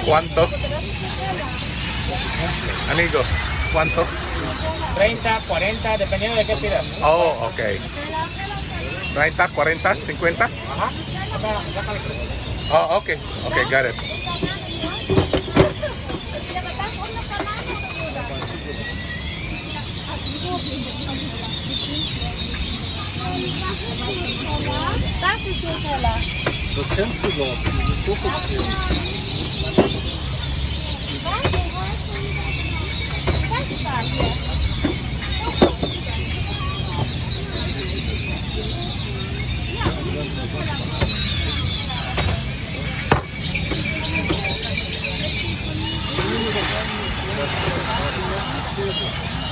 ¿Cuánto? Amigo, ¿cuánto? 30, 40, dependiendo de qué pidas. Oh, ok. 30, 40, 50? Ajá. Acá el precio. Oh, ok. Ok, got it. Das ist Nutella. Das kennst du doch, diese Schokocreme. Was war hier? Das